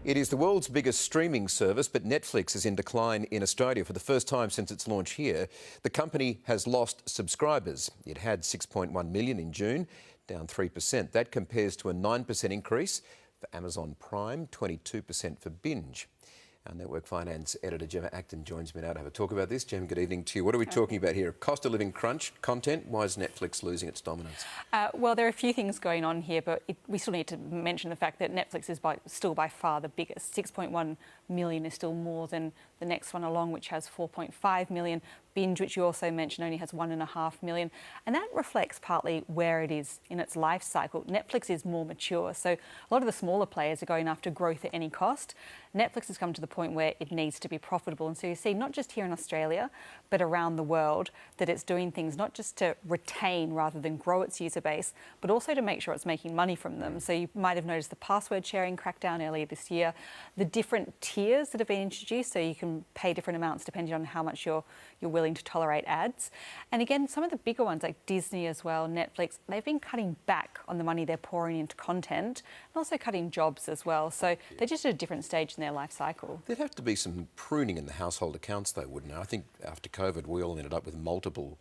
It is the world's biggest streaming service, but Netflix is in decline in Australia for the first time since its launch here. The company has lost subscribers. It had 6.1 million in June, down 3%. That compares to a 9% increase for Amazon Prime, 22% for Binge. Our Network Finance editor, Gemma Acton, joins me now to have a talk about this. Gemma, good evening to you. What are we talking about here? Cost of living crunch content. Why is Netflix losing its dominance? Well, there are a few things going on here, but we still need to mention the fact that Netflix is still by far the biggest. 6.1 million is still more than the next one along, which has 4.5 million. Binge, which you also mentioned, only has 1.5 million. And that reflects partly where it is in its life cycle. Netflix is more mature, so a lot of the smaller players are going after growth at any cost. Netflix has come to the point where it needs to be profitable. And so you see, not just here in Australia, but around the world, that it's doing things not just to retain rather than grow its user base, but also to make sure it's making money from them. So you might have noticed the password sharing crackdown earlier this year, the different tiers that have been introduced, so you can pay different amounts depending on how much you're willing to tolerate ads. And again, some of the bigger ones like Disney as well, Netflix, they've been cutting back on the money they're pouring into content and also cutting jobs as well. So they're just at a different stage in their life cycle. There'd have to be some pruning in the household accounts though, wouldn't there? I think after COVID we all ended up with multiple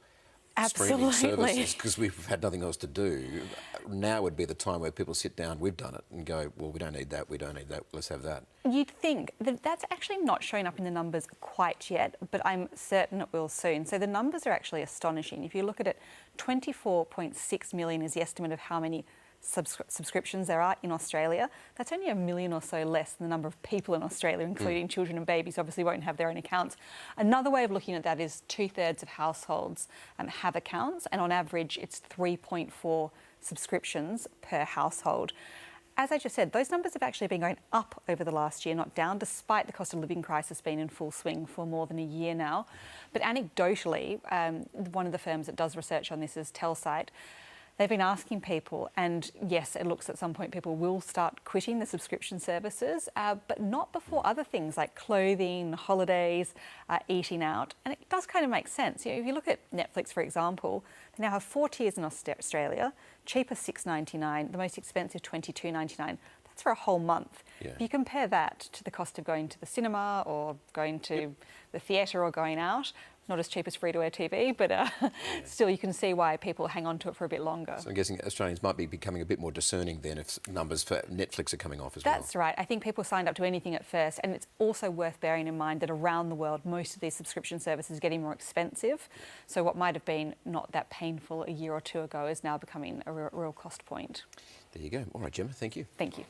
streaming services because we've had nothing else to do. Now would be the time where people sit down, we've done it, and go, well, we don't need that, let's have that. You'd think that that's actually not showing up in the numbers quite yet, but I'm certain it will soon. So the numbers are actually astonishing. If you look at it, 24.6 million is the estimate of how many subscriptions there are in Australia. That's only 1 million or so less than the number of people in Australia, including children and babies, obviously won't have their own accounts. Another way of looking at that is 2/3 of households have accounts, and on average it's 3.4 subscriptions per household. As I just said, those numbers have actually been going up over the last year, not down, despite the cost of living crisis being in full swing for more than a year now. But anecdotally, one of the firms that does research on this is Telsight. They've been asking people, and yes, it looks at some point people will start quitting the subscription services, but not before other things like clothing, holidays, eating out. And it does kind of make sense. You know, if you look at Netflix, for example, they now have 4 tiers in Australia, cheaper $6.99, the most expensive $22.99. That's for a whole month. Yeah. If you compare that to the cost of going to the cinema or going to the theatre or going out, not as cheap as free-to-air TV, but still you can see why people hang on to it for a bit longer. So I'm guessing Australians might be becoming a bit more discerning then if numbers for Netflix are coming off as well. That's right. I think people signed up to anything at first, and it's also worth bearing in mind that around the world most of these subscription services are getting more expensive. So what might have been not that painful a year or two ago is now becoming a real cost point. There you go. All right, Gemma, thank you. Thank you.